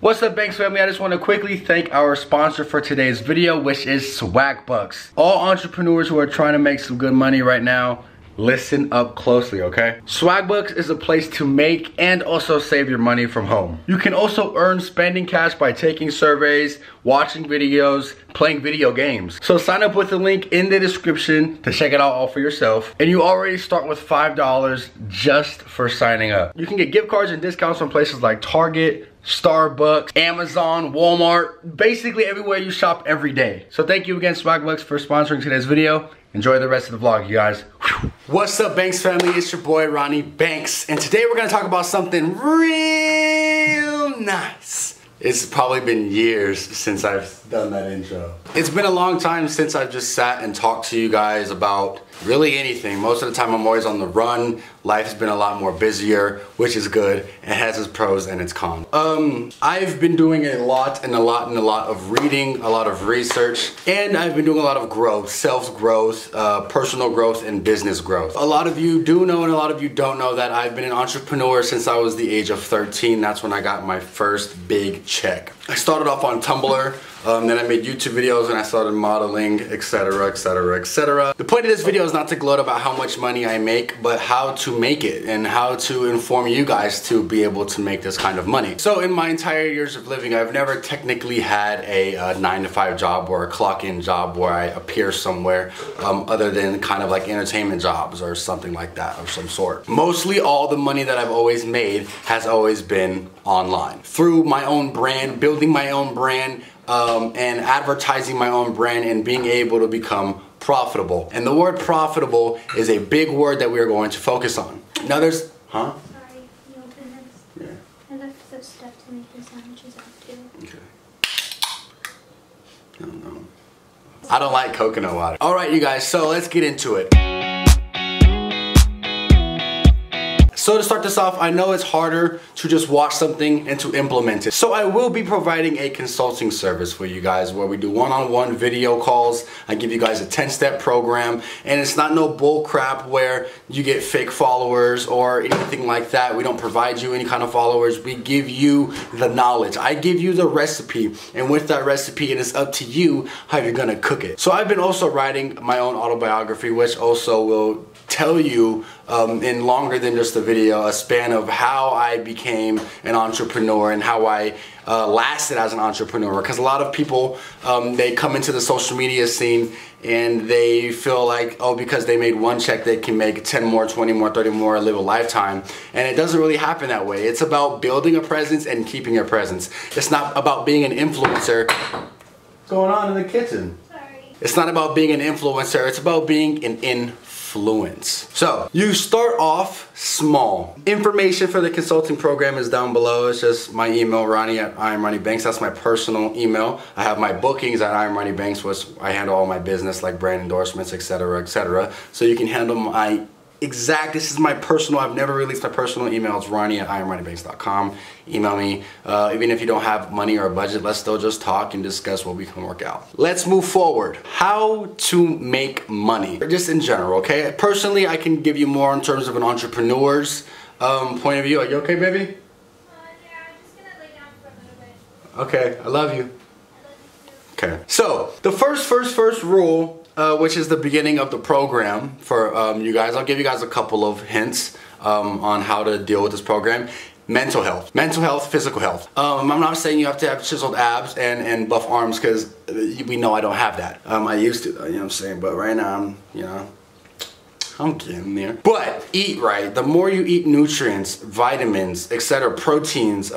What's up, Banks family? I just want to quickly thank our sponsor for today's video, which is Swagbucks. All entrepreneurs who are trying to make some good money right now, listen up closely, okay? Swagbucks is a place to make and also save your money from home. You can also earn spending cash by taking surveys, watching videos, playing video games. So sign up with the link in the description to check it out all for yourself. And you already start with $5 just for signing up. You can get gift cards and discounts from places like Target, Starbucks, Amazon, Walmart, basically everywhere you shop every day. So thank you again, Swagbucks, for sponsoring today's video. Enjoy the rest of the vlog, you guys. What's up, Banks family? It's your boy, Ronnie Banks. And today we're gonna talk about something real nice. It's probably been years since I've done that intro. It's been a long time since I've just sat and talked to you guys about really anything. Most of the time I'm always on the run. Life's been a lot more busier, which is good. It has its pros and its cons. I've been doing a lot of reading, a lot of research, and I've been doing a lot of growth, self-growth, personal growth, and business growth. A lot of you do know and a lot of you don't know that I've been an entrepreneur since I was the age of 13. That's when I got my first big check. I started off on Tumblr. Then I made YouTube videos and I started modeling, etc, etc, etc. The point of this video is not to gloat about how much money I make, but how to make it and how to inform you guys to be able to make this kind of money. So in my entire years of living, I've never technically had a 9-to-5 job or a clock-in job where I appear somewhere other than kind of like entertainment jobs or something like that of some sort. Mostly all the money that I've always made has always been online. Through my own brand, building my own brand, and advertising my own brand and being able to become profitable. And the word profitable is a big word that we are going to focus on. Now there's, Sorry, you open this? Yeah. I left the stuff to make the sandwiches out too. Okay. No. I don't like coconut water. Alright, you guys, so let's get into it. So to start this off, I know it's harder to just watch something and to implement it. So I will be providing a consulting service for you guys where we do one-on-one video calls. I give you guys a 10-step program, and it's not no bull crap where you get fake followers or anything like that. We don't provide you any kind of followers. We give you the knowledge. I give you the recipe, and with that recipe, it is up to you how you're gonna cook it. So I've been also writing my own autobiography, which also will tell you in longer than just a video, a span of how I became an entrepreneur and how I lasted as an entrepreneur. Because a lot of people, they come into the social media scene and they feel like, oh, because they made one check, they can make 10 more, 20 more, 30 more, live a lifetime. And it doesn't really happen that way. It's about building a presence and keeping a presence. It's not about being an influencer. What's going on in the kitchen? Sorry. It's not about being an influencer. It's about being an influence. So you start off small. Information for the consulting program is down below. It's just my email, Ronnie@IamRonnieBanks. That's my personal email. I have my bookings at IamRonnieBanks, which I handle all my business like brand endorsements, etc, etc. So you can handle my this is my personal, I've never released my personal email. It's Ronnie@IamRonnieBanks.com. Email me. Even if you don't have money or a budget, let's still just talk and discuss what we can work out. Let's move forward. How to make money, just in general, okay? Personally, I can give you more in terms of an entrepreneur's point of view. Are you okay, baby? Yeah, I'm just gonna lay down for a little bit. Okay, I love you. I love you too. Okay, so the first rule, which is the beginning of the program for you guys. I'll give you guys a couple of hints on how to deal with this program. Mental health, physical health. I'm not saying you have to have chiseled abs and buff arms, because we know I don't have that. I used to, you know what I'm saying, but right now I'm getting there. But eat right. The more you eat nutrients, vitamins, etc., proteins,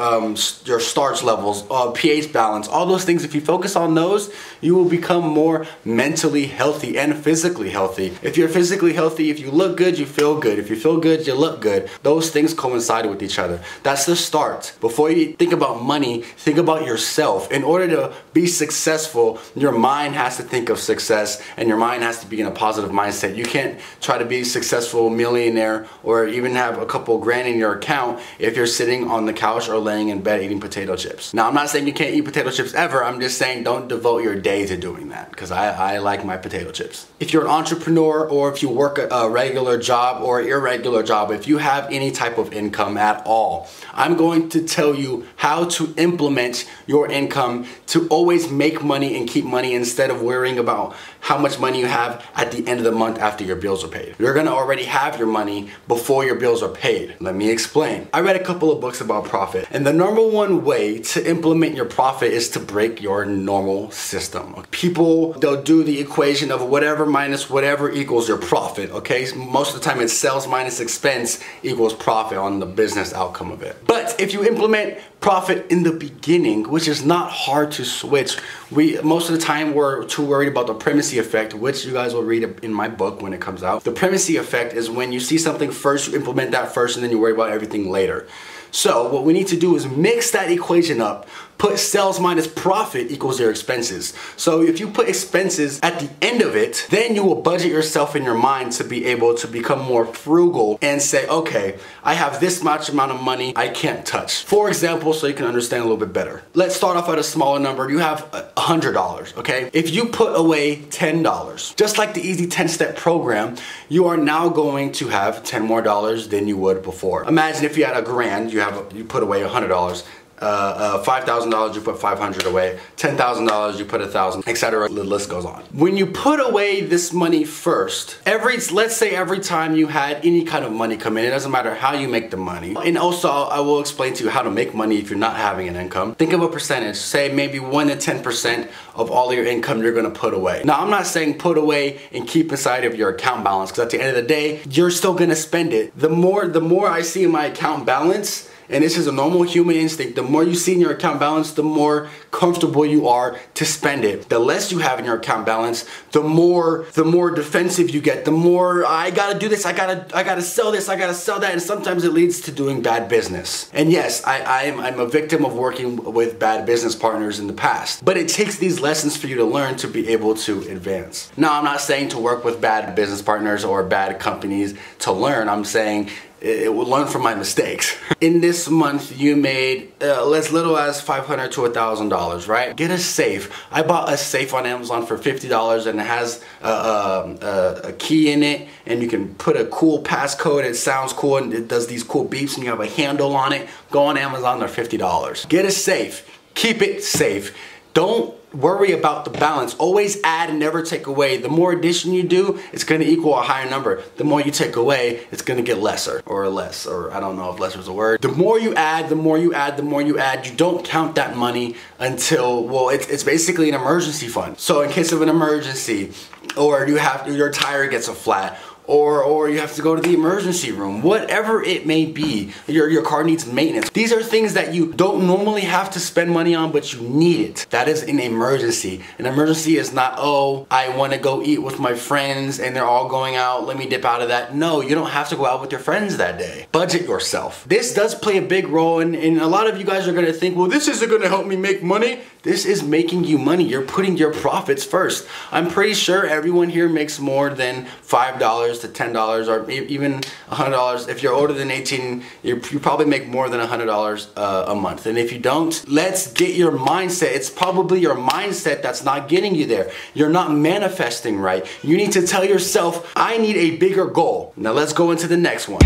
your starch levels, pH balance, all those things, if you focus on those, you will become more mentally healthy and physically healthy. If you're physically healthy, if you look good, you feel good. If you feel good, you look good. Those things coincide with each other. That's the start. Before you think about money, think about yourself. In order to be successful, your mind has to think of success and your mind has to be in a positive mindset. You can't try to to be a successful millionaire or even have a couple grand in your account if you're sitting on the couch or laying in bed eating potato chips. Now, I'm not saying you can't eat potato chips ever. I'm just saying don't devote your day to doing that, because I like my potato chips. If you're an entrepreneur, or if you work a regular job or irregular job, if you have any type of income at all, I'm going to tell you how to implement your income to always make money and keep money instead of worrying about how much money you have at the end of the month after your bills are paid. You're gonna already have your money before your bills are paid. Let me explain. I read a couple of books about profit, and the number one way to implement your profit is to break your normal system. People, they'll do the equation of whatever minus whatever equals your profit, okay? Most of the time it's sales minus expense equals profit on the business outcome of it. But if you implement profit in the beginning, which is not hard to switch, most of the time we're too worried about the primacy effect, which you guys will read in my book when it comes out. The primacy effect is when you see something first, you implement that first, and then you worry about everything later. So what we need to do is mix that equation up. Put sales minus profit equals your expenses. So if you put expenses at the end of it, then you will budget yourself in your mind to be able to become more frugal and say, okay, I have this much amount of money I can't touch. For example, so you can understand a little bit better. Let's start off at a smaller number. You have $100, okay? If you put away $10, just like the easy 10-step program, you are now going to have $10 more than you would before. Imagine if you had a grand, you put away $100. $5,000 you put 500 away, $10,000 you put 1,000, etc. The list goes on. When you put away this money first, let's say every time you had any kind of money come in, it doesn't matter how you make the money. And also I will explain to you how to make money if you're not having an income. Think of a percentage, say maybe 1 to 10% of all your income you're gonna put away. Now I'm not saying put away and keep inside of your account balance, because at the end of the day, you're still gonna spend it. The more I see in my account balance, and this is a normal human instinct, the more you see in your account balance, the more comfortable you are to spend it. The less you have in your account balance, the more defensive you get, the more I gotta do this, I gotta sell this, I gotta sell that, and sometimes it leads to doing bad business. And yes, I'm a victim of working with bad business partners in the past, but it takes these lessons for you to learn to be able to advance. Now, I'm not saying to work with bad business partners or bad companies to learn. I'm saying it will learn from my mistakes. In this month, you made as little as $500 to $1,000, right? Get a safe. I bought a safe on Amazon for $50, and it has a key in it, and you can put a cool passcode. It sounds cool, and it does these cool beeps, and you have a handle on it. Go on Amazon, they're $50. Get a safe. Keep it safe. Don't worry about the balance. Always add and never take away. The more addition you do, it's going to equal a higher number. The more you take away, it's going to get lesser or less, or I don't know if lesser is a word. The more you add, the more you add, the more you add. You don't count that money until, well, it's basically an emergency fund. So in case of an emergency, or your tire gets a flat, or you have to go to the emergency room, whatever it may be, your car needs maintenance. These are things that you don't normally have to spend money on, but you need it. That is an emergency. An emergency is not, oh, I want to go eat with my friends and they're all going out, let me dip out of that. No, you don't have to go out with your friends that day. Budget yourself. This does play a big role, and a lot of you guys are going to think, well, this isn't going to help me make money. This is making you money. You're putting your profits first. I'm pretty sure everyone here makes more than $5 to $10 or even $100. If you're older than 18, you probably make more than $100 a month. And if you don't, let's get your mindset. It's probably your mindset that's not getting you there. You're not manifesting right. You need to tell yourself, I need a bigger goal. Now let's go into the next one.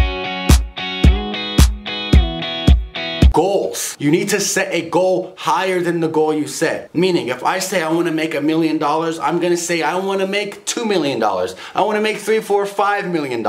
Goals. You need to set a goal higher than the goal you set. Meaning, if I say I want to make $1 million, I'm going to say I want to make $2 million. I want to make $3, $4, $5 million.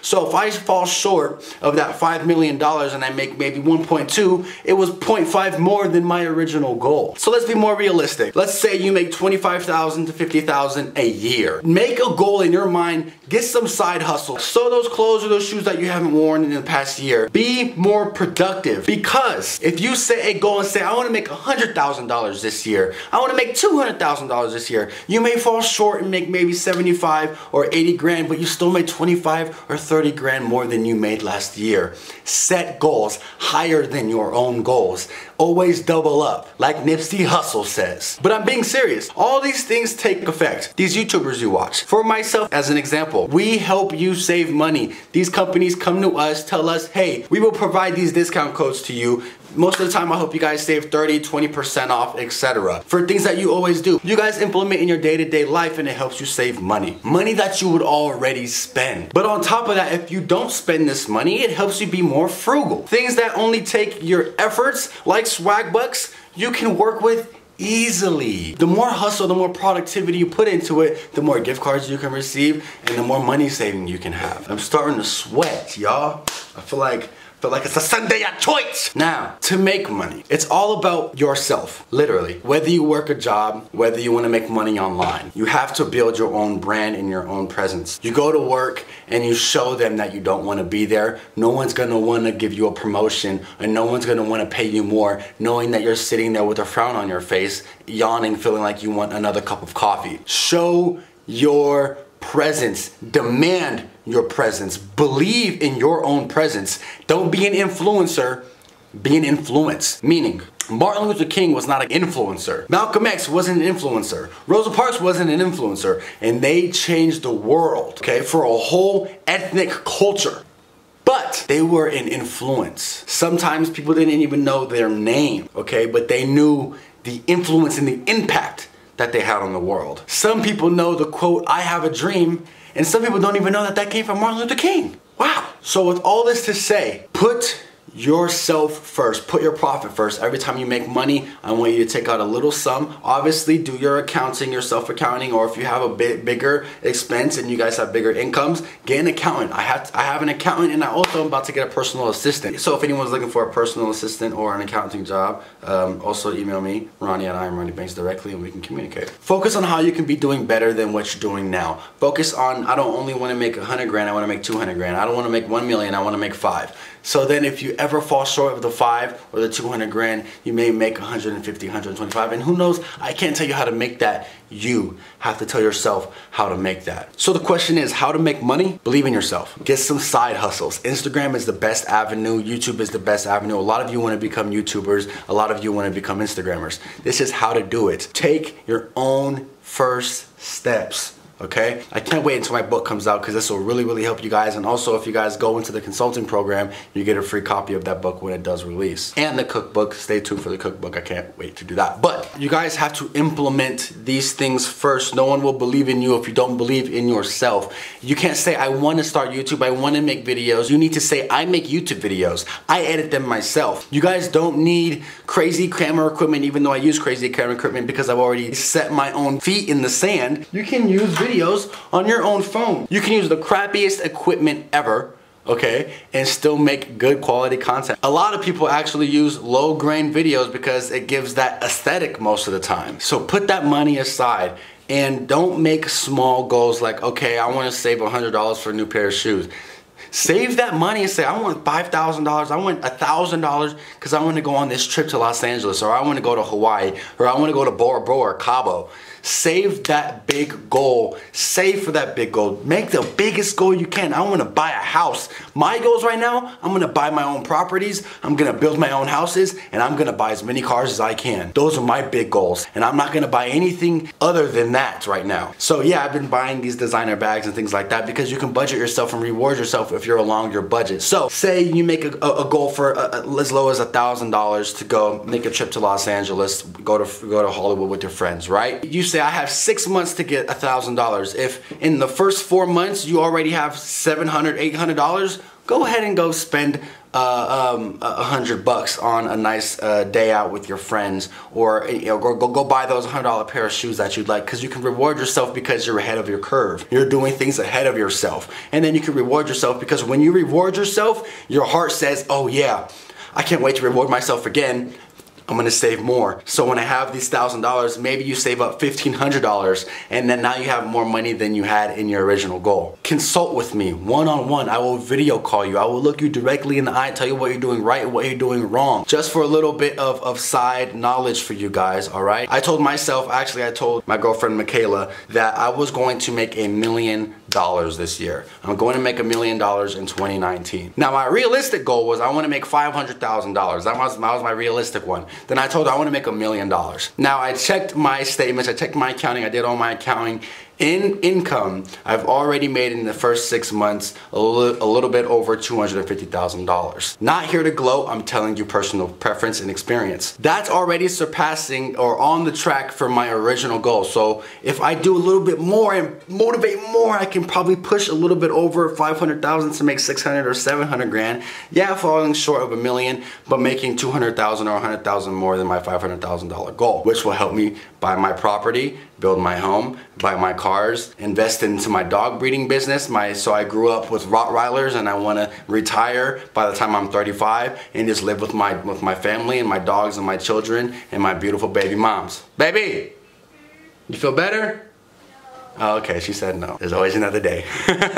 So if I fall short of that $5 million and I make maybe 1.2, it was 0.5 more than my original goal. So let's be more realistic. Let's say you make $25,000 to $50,000 a year. Make a goal in your mind. Get some side hustle. Sew those clothes or those shoes that you haven't worn in the past year. Be more productive, because if you set a goal and say, I want to make $100,000 this year, I want to make $200,000 this year, you may fall short and make maybe 75 or 80 grand, but you still made 25 or 30 grand more than you made last year. Set goals higher than your own goals. always double up, like Nipsey Hussle says. But I'm being serious. All these things take effect. These YouTubers you watch. For myself, as an example, we help you save money. These companies come to us, tell us, hey, we will provide these discount codes to you. Most of the time, I hope you guys save 30, 20% off, etc. For things that you always do. You guys implement in your day-to-day life and it helps you save money. Money that you would already spend. But on top of that, if you don't spend this money, it helps you be more frugal. Things that only take your efforts, like Swagbucks, you can work with easily. The more hustle, the more productivity you put into it, the more gift cards you can receive and the more money saving you can have. I'm starting to sweat, y'all. I feel like it's a Sunday at church. Now, to make money, it's all about yourself, literally. Whether you work a job, whether you want to make money online, you have to build your own brand and your own presence. You go to work and you show them that you don't want to be there. No one's going to want to give you a promotion and no one's going to want to pay you more, knowing that you're sitting there with a frown on your face, yawning, feeling like you want another cup of coffee. Show your presence. Demand your presence. Believe in your own presence. Don't be an influencer, be an influence. Meaning, Martin Luther King was not an influencer. Malcolm X wasn't an influencer. Rosa Parks wasn't an influencer. And they changed the world, okay, for a whole ethnic culture. But they were an influence. Sometimes people didn't even know their name, okay, but they knew the influence and the impact that they had on the world. Some people know the quote, "I have a dream," and some people don't even know that that came from Martin Luther King. Wow. So with all this to say, put yourself first. Put your profit first. Every time you make money, I want you to take out a little sum. Obviously, do your accounting, your self-accounting, or if you have a bit bigger expense and you guys have bigger incomes, get an accountant. I have an accountant, and I also am about to get a personal assistant. So if anyone's looking for a personal assistant or an accounting job, also email me, Ronnie at IamRonnieBanks directly, and we can communicate. Focus on how you can be doing better than what you're doing now. Focus on, I don't only want to make 100 grand, I want to make 200 grand. I don't want to make 1 million, I want to make 5. So then if you ever fall short of the 5 or the 200 grand, you may make 150, 125, and who knows, I can't tell you how to make that. You have to tell yourself how to make that. So the question is, how to make money? Believe in yourself. Get some side hustles. Instagram is the best avenue. YouTube is the best avenue. A lot of you want to become YouTubers. A lot of you want to become Instagrammers. This is how to do it. Take your own first steps. Okay? I can't wait until my book comes out because this will really, really help you guys. And also, if you guys go into the consulting program, you get a free copy of that book when it does release. And the cookbook. Stay tuned for the cookbook. I can't wait to do that. But you guys have to implement these things first. No one will believe in you if you don't believe in yourself. You can't say, I want to start YouTube. I want to make videos. You need to say, I make YouTube videos. I edit them myself. You guys don't need crazy camera equipment, even though I use crazy camera equipment because I've already set my own feet in the sand. You can use videos on your own phone. You can use the crappiest equipment ever, okay, and still make good quality content. A lot of people actually use low grain videos because it gives that aesthetic most of the time. So put that money aside and don't make small goals like, okay, I want to save $100 for a new pair of shoes. Save that money and say, I want $5,000, I want $1,000 because I want to go on this trip to Los Angeles, or I want to go to Hawaii, or I want to go to Bora Bora or Cabo. Save that big goal. Save for that big goal. Make the biggest goal you can. I want to buy a house. My goals right now, I'm going to buy my own properties, I'm going to build my own houses, and I'm going to buy as many cars as I can. Those are my big goals, and I'm not going to buy anything other than that right now. So yeah, I've been buying these designer bags and things like that because you can budget yourself and reward yourself if you're along your budget. So say you make a goal for as low as $1,000 to go make a trip to Los Angeles, go to Hollywood with your friends, right? You say, I have 6 months to get $1,000. If in the first 4 months you already have $700, $800, go ahead and go spend $100 on a nice day out with your friends, or go buy those $100 pair of shoes that you'd like, because you can reward yourself because you're ahead of your curve. You're doing things ahead of yourself, and then you can reward yourself because when you reward yourself, your heart says, oh yeah, I can't wait to reward myself again. I'm gonna save more. So when I have these $1,000, maybe you save up $1,500 and then now you have more money than you had in your original goal. Consult with me one-on-one. I will video call you. I will look you directly in the eye, tell you what you're doing right, what you're doing wrong. Just for a little bit of side knowledge for you guys, all right? I told myself, actually I told my girlfriend Michaela that I was going to make $1 million this year. I'm going to make $1 million in 2019. Now my realistic goal was I want to make $500,000. That was my realistic one. Then I told her I want to make $1 million. Now I checked my statements, I checked my accounting, I did all my accounting. In income, I've already made in the first 6 months a little bit over $250,000. Not here to gloat, I'm telling you personal preference and experience. That's already surpassing or on the track for my original goal. So if I do a little bit more and motivate more, I can probably push a little bit over 500,000 to make 600 or 700 grand. Yeah, falling short of $1 million, but making 200,000 or 100,000 more than my $500,000 goal, which will help me buy my property, build my home, buy my cars, invest into my dog breeding business. So I grew up with Rottweilers and I want to retire by the time I'm 35 and just live with my family and my dogs and my children and my beautiful baby moms. Baby, you feel better? Oh, okay, she said no. There's always another day.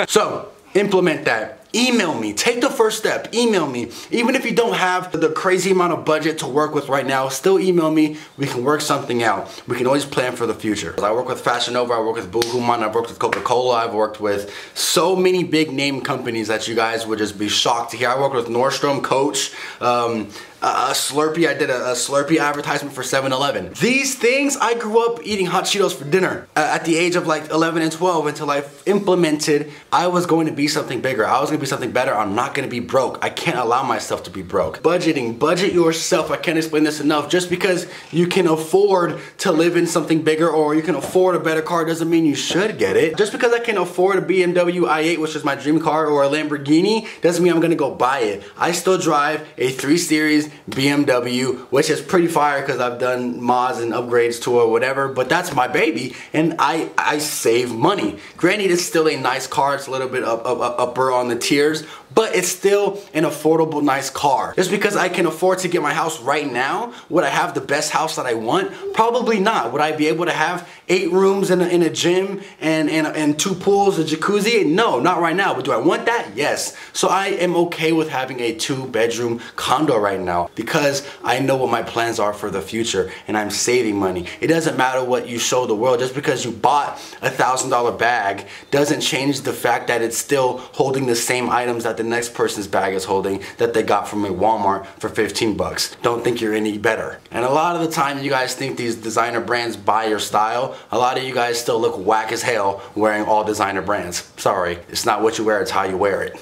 So implement that. Email me. Take the first step. Email me. Even if you don't have the crazy amount of budget to work with right now, still email me. We can work something out. We can always plan for the future. I work with Fashion Nova. I work with Boohooman. I've worked with Coca-Cola. I've worked with so many big name companies that you guys would just be shocked to hear. I worked with Nordstrom, Coach, Slurpee. I did a Slurpee advertisement for 7-Eleven. These things, I grew up eating hot Cheetos for dinner at the age of like 11 and 12 until I implemented I was going to be something bigger. I was going to be something better. I'm not going to be broke. I can't allow myself to be broke. Budgeting. Budget yourself. I can't explain this enough. Just because you can afford to live in something bigger or you can afford a better car doesn't mean you should get it. Just because I can afford a BMW i8, which is my dream car, or a Lamborghini, doesn't mean I'm going to go buy it. I still drive a 3 Series BMW, which is pretty fire because I've done mods and upgrades to it or whatever, but that's my baby and I save money. Granted, it's still a nice car. It's a little bit upper on the tiers, but it's still an affordable, nice car. Just because I can afford to get my house right now, would I have the best house that I want? Probably not. Would I be able to have 8 rooms in a gym and 2 pools, a jacuzzi? No, not right now. But do I want that? Yes. So I am okay with having a 2-bedroom condo right now because I know what my plans are for the future and I'm saving money. It doesn't matter what you show the world. Just because you bought a $1,000 bag doesn't change the fact that it's still holding the same items that the next person's bag is holding that they got from a Walmart for 15 bucks. Don't think you're any better. And a lot of the time you guys think these designer brands buy your style. A lot of you guys still look whack as hell wearing all designer brands. Sorry, it's not what you wear, it's how you wear it.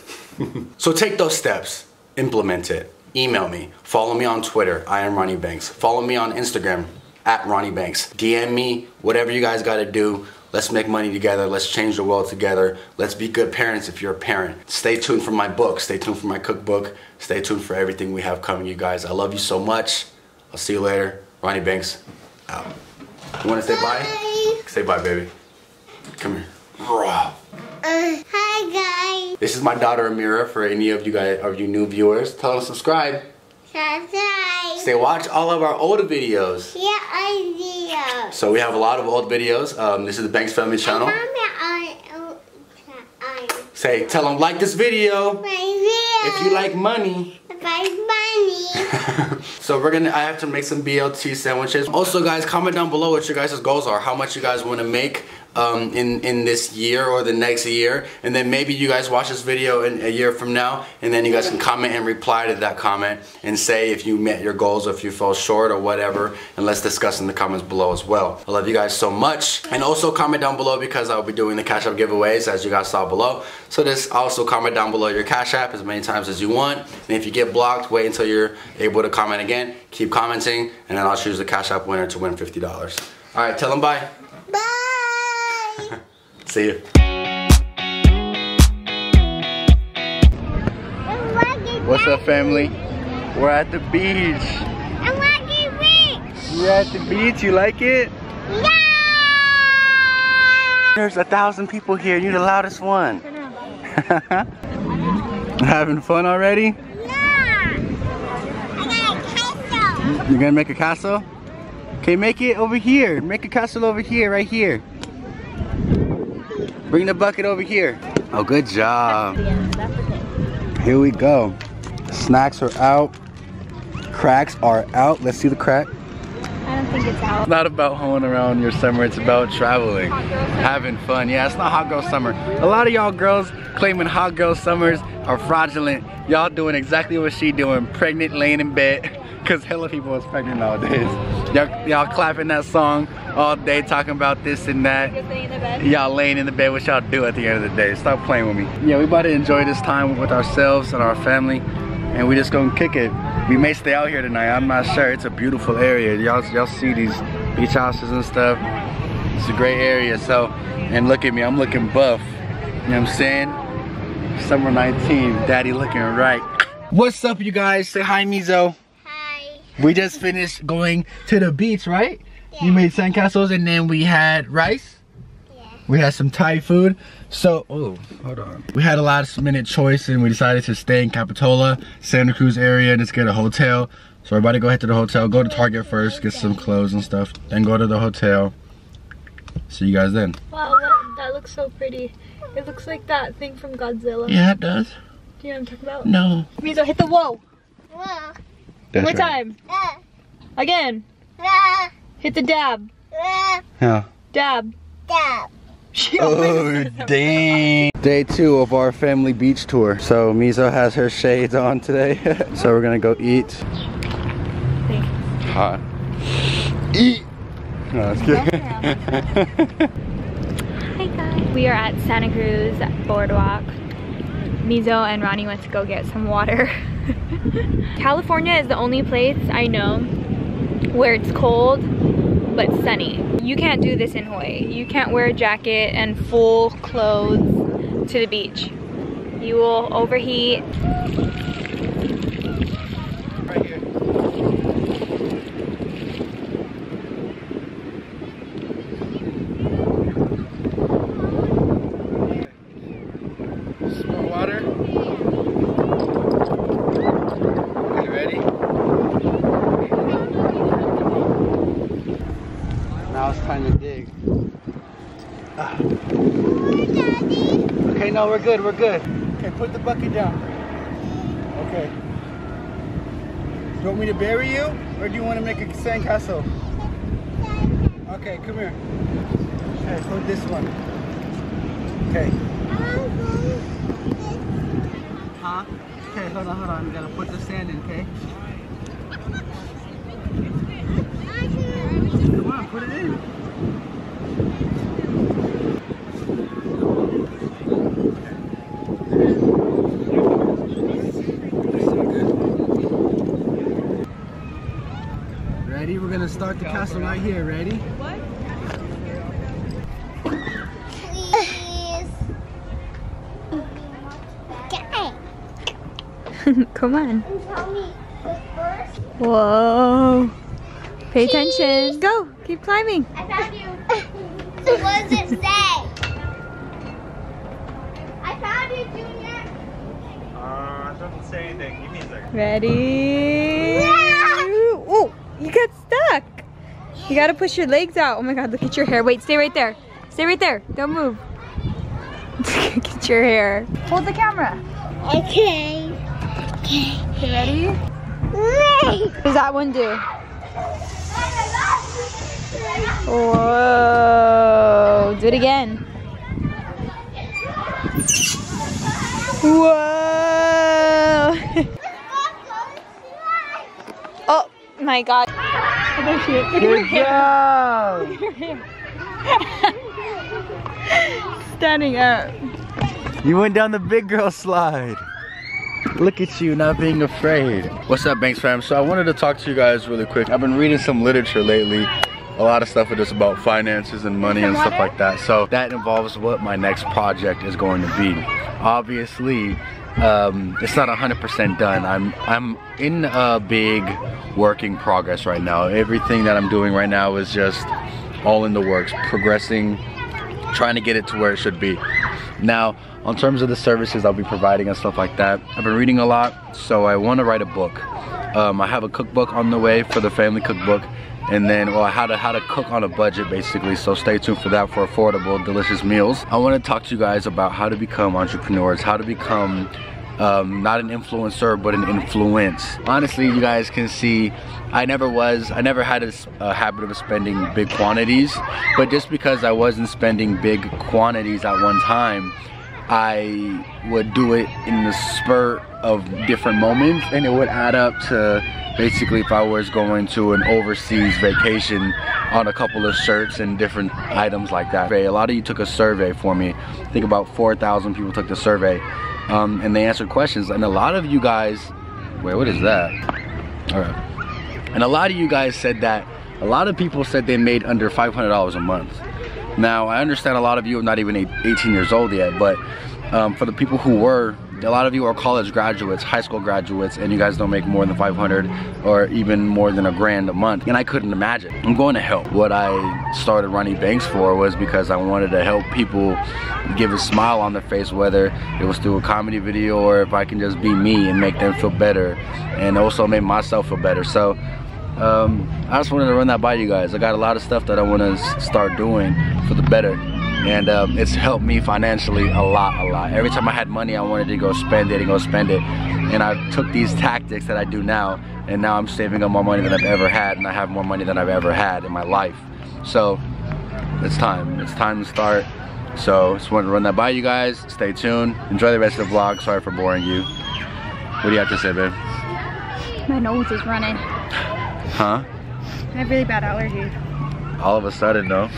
So take those steps, implement it. Email me, follow me on Twitter, I am Ronnie Banks. Follow me on Instagram, @RonnieBanks. DM me, whatever you guys gotta do. Let's make money together. Let's change the world together. Let's be good parents if you're a parent. Stay tuned for my book. Stay tuned for my cookbook. Stay tuned for everything we have coming, you guys. I love you so much. I'll see you later. Ronnie Banks, out. You want to say bye? Say bye, baby. Come here. Hi, guys. This is my daughter, Amira, for any of you guys, of you new viewers. Tell them to subscribe. Say watch all of our older videos. Yeah, I do. So we have a lot of old videos. This is the Banks Family channel. Say, tell them like this video. If you like money. So I have to make some BLT sandwiches. Also guys, comment down below what your guys' goals are. How much you guys want to make in this year or the next year. And then maybe you guys watch this video in a year from now. And then you guys can comment and reply to that comment. And say if you met your goals or if you fell short or whatever. And let's discuss in the comments below as well. I love you guys so much. And also comment down below because I'll be doing the Cash App giveaways as you guys saw below. So just also comment down below your Cash App as many times as you want. And if you get blocked, wait until you're able to comment again. Keep commenting, and then I'll choose the Cash App winner to win $50. All right, tell them bye. Bye. See you. What's up, family? We're at the beach. I'm walking beach. You're at the beach. You like it? Yeah. There's 1,000 people here. You're the loudest one. Having fun already? Yeah. I got a queso. You're gonna make a castle? Okay, make it over here. Make a castle over here, right here. Bring the bucket over here. Oh, good job. Here we go. Snacks are out. Cracks are out. Let's see the crack. I don't think it's out. It's not about hoeing around your summer, it's about traveling, having fun. Yeah, it's not hot girl summer. A lot of y'all girls claiming hot girl summers are fraudulent. Y'all doing exactly what she doing, pregnant, laying in bed, because hella people is pregnant nowadays. Y'all clapping that song all day, talking about this and that. Y'all laying in the bed, what y'all do at the end of the day. Stop playing with me. Yeah, we about to enjoy this time with ourselves and our family, and we just gonna kick it. We may stay out here tonight, I'm not sure. It's a beautiful area. Y'all see these beach houses and stuff. It's a great area, so, and look at me, I'm looking buff. You know what I'm saying? Summer 19, daddy looking right. What's up, you guys? Say hi, Mizo. Hi. We just finished going to the beach, right? Yeah. You made sandcastles and then we had rice. Yeah. We had some Thai food. So, oh, hold on. We had a last minute choice and we decided to stay in Capitola, Santa Cruz area, and just get a hotel. So we're about to go head to the hotel, go to Target first, get some clothes and stuff, then go to the hotel. See you guys then. Wow, that looks so pretty. It looks like that thing from Godzilla. Yeah, it does. Do you know what I'm talking about? No. Mizo, hit the whoa. Whoa. That's One more right. time. Again. Hit the dab. Yeah. Dab. She Oh, always says dang. Day 2 of our family beach tour. So Mizo has her shades on today. So we're gonna go eat. Hot. Eat. No, that's good. Hey guys. We are at Santa Cruz Boardwalk. Mizo and Ronnie went to go get some water. California is the only place I know where it's cold but sunny. You can't do this in Hawaii. You can't wear a jacket and full clothes to the beach. You will overheat. Right here. Some more water. Okay, ready? Now it's time to dig. Ah. Okay, no, we're good, we're good. Okay, put the bucket down. Okay. Do you want me to bury you, or do you want to make a sandcastle? Okay, come here. Okay, hold this one. Okay. Huh? Okay, hold on. We gotta put the sand in, okay? Come on, put it in. Ready? We're gonna start the castle right here. Ready? Please. Come on. And tell me first. Whoa. Pay attention. Go. Keep climbing. I found you. So what does it say? I found you, Junior. It doesn't say anything. Give me a second. Ready? Oh, you got stuck. You gotta push your legs out. Oh my god, look at your hair. Wait, stay right there. Stay right there. Don't move. Look at your hair. Hold the camera. Okay. Okay, ready? What does that one do? Whoa. Do it again. Whoa. Oh my god. Oh, there she is. Look at her Good hair. job! Standing up. You went down the big girl slide. Look at you not being afraid. What's up, Banks fam? So I wanted to talk to you guys really quick. I've been reading some literature lately. A lot of stuff is just about finances and money and stuff like that. So that involves what my next project is going to be. Obviously, it's not 100% done. I'm in a big working progress right now. Everything that I'm doing right now is just all in the works, progressing, trying to get it to where it should be. Now, on terms of the services I'll be providing and stuff like that, I've been reading a lot, so I want to write a book. I have a cookbook on the way for the family cookbook, and then how to cook on a budget basically. So stay tuned for that, for affordable, delicious meals. I want to talk to you guys about how to become entrepreneurs, how to become not an influencer but an influence. Honestly, you guys can see I never had a habit of spending big quantities, but just because I wasn't spending big quantities at one time, I would do it in the spurt of different moments, and it would add up to basically if I was going to an overseas vacation on a couple of shirts and different items like that. A lot of you took a survey for me. I think about 4,000 people took the survey, and they answered questions, and a lot of you guys, wait, what is that? All right. And a lot of you guys said that a lot of people said they made under $500 a month. Now, I understand a lot of you are not even 18 years old yet, but for the people who were, a lot of you are college graduates, high school graduates, and you guys don't make more than 500 or even more than $1,000 a month. And I couldn't imagine. I'm going to help. What I started Ronnie Banks for was because I wanted to help people give a smile on their face, whether it was through a comedy video or if I can just be me and make them feel better and also make myself feel better. So I just wanted to run that by you guys. I got a lot of stuff that I want to start doing for the better, and it's helped me financially a lot. Every time I had money, I wanted to go spend it, and I took these tactics that I do now, and now I'm saving up more money than I've ever had, and I have more money than I've ever had in my life. So it's time to start. So just wanted to run that by you guys. Stay tuned, enjoy the rest of the vlog. Sorry for boring you. What do you have to say, babe? My nose is running. Huh? I have really bad allergies. All of a sudden, though.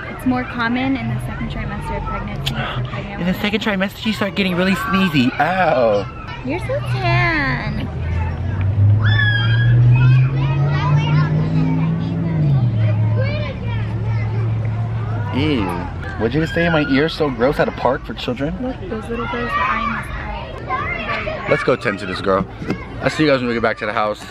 It's more common in the second trimester of pregnancy for pregnant In the second trimester, you start getting really sneezy. Ow. You're so tan. Ew. What'd you just say? My ear's so gross at a park for children? Look, those little girls are eyeing us out. Let's go tend to this girl. I'll see you guys when we get back to the house.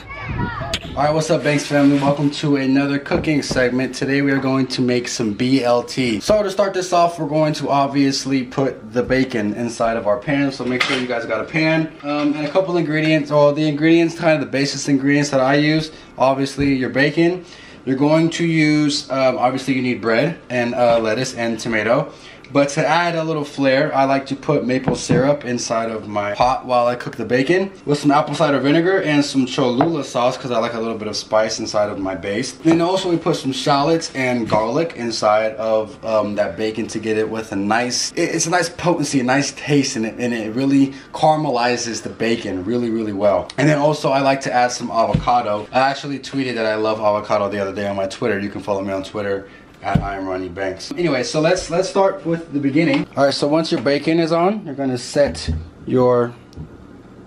Alright, what's up, Banks family? Welcome to another cooking segment. Today we are going to make some BLT. So to start this off, we're going to obviously put the bacon inside of our pan. So make sure you guys got a pan and a couple ingredients. Well, the ingredients, kind of the basic ingredients that I use. Obviously your bacon. You're going to use, obviously you need bread and lettuce and tomato. But to add a little flair, I like to put maple syrup inside of my pot while I cook the bacon with some apple cider vinegar and some Cholula sauce because I like a little bit of spice inside of my base. Then also we put some shallots and garlic inside of that bacon to get it with a nice, it's a nice potency, a nice taste in it, and it really caramelizes the bacon really well. And then also I like to add some avocado. I actually tweeted that I love avocado the other day on my Twitter. You can follow me on Twitter at I am Ronnie Banks. Anyway, so let's start with the beginning. Alright, so once your bacon is on, you're gonna set your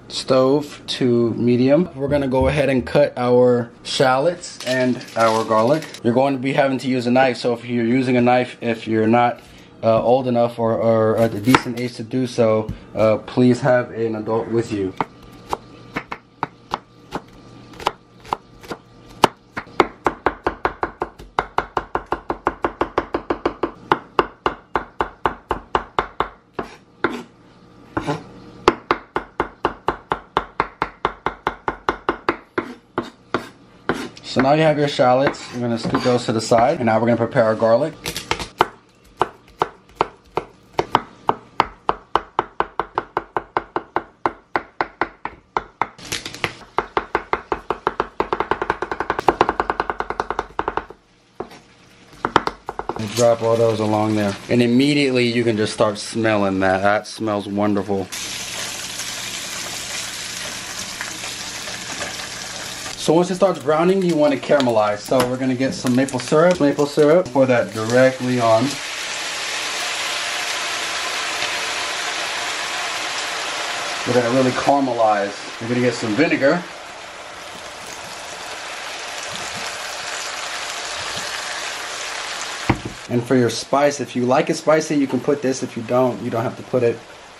stove to medium. We're gonna go ahead and cut our shallots and our garlic. You're going to be having to use a knife, so if you're using a knife, if you're not old enough or at a decent age to do so, please have an adult with you. So now you have your shallots. You're going to scoop those to the side. And now we're going to prepare our garlic. And drop all those along there. And immediately you can just start smelling that. That smells wonderful. So once it starts browning, you want to caramelize. So we're going to get some maple syrup. Pour that directly on. We're going to really caramelize. We're going to get some vinegar. And for your spice, if you like it spicy, you can put this. If you don't, you don't have to put it.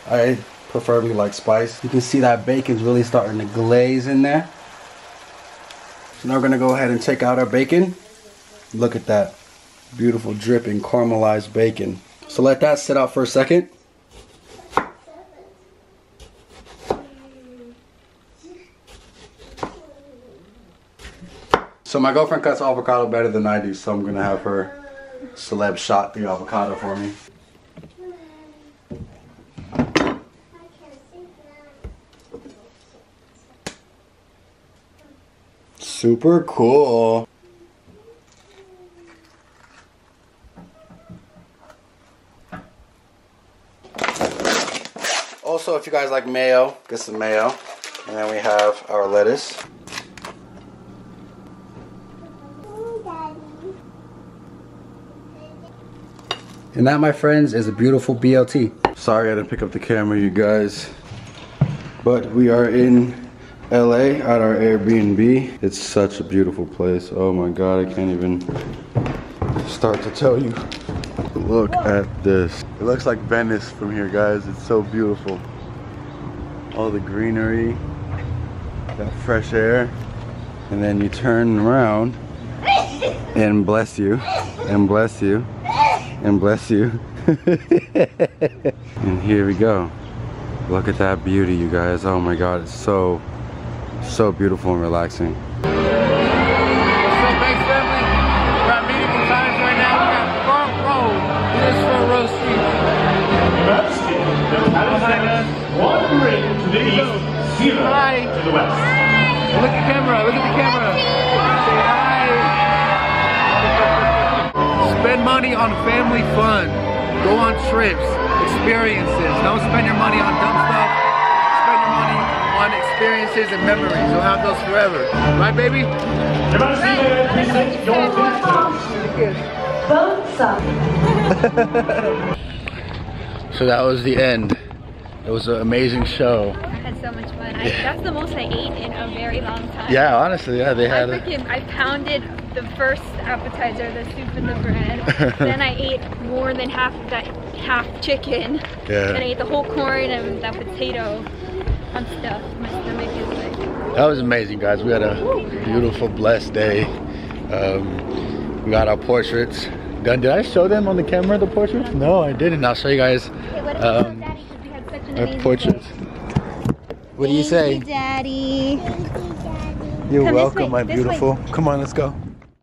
I preferably like spice. You can see that bacon's really starting to glaze in there. So now we're going to go ahead and take out our bacon. Look at that beautiful dripping caramelized bacon. So let that sit out for a second. So my girlfriend cuts avocado better than I do, so I'm gonna have her celeb shot the avocado for me. Super cool. Also, if you guys like mayo, get some mayo. And then we have our lettuce. And that, my friends, is a beautiful BLT. Sorry I didn't pick up the camera, you guys. But we are in LA at our Airbnb. It's such a beautiful place. Oh my God, I can't even start to tell you. Look at this. It looks like Venice from here, guys. It's so beautiful. All the greenery, that fresh air. And then you turn around and bless you, and bless you, and bless you. And here we go. Look at that beauty, you guys. Oh my God, it's so beautiful and relaxing. What's up, Banks family? We're at Meaningful Times right now. We got front row. Here's front row seat. Behind us. One ring to the east, zero Hi. to the west. Look at the camera. Look at the camera. Say hi. Spend money on family fun. Go on trips, experiences. Don't spend your money on dumb stuff. Spend your money on experiences and memories. You'll have those forever. Right, baby? So that was the end. It was an amazing show. I had so much fun. That's the most I ate in a very long time. Yeah, honestly, yeah, they had I pounded the first appetizer, the soup and the bread. Then I ate more than half of that half chicken. Yeah. And I ate the whole corn and that potato. I'm stuffed. My stomach is like... That was amazing, guys. We had a beautiful, blessed day. We got our portraits done. Did I show them on the camera, the portraits? No, I didn't. I'll show you guys our portraits. What do you say? Thank you, Daddy. You're Come this welcome, way, my this beautiful. Come on, let's go.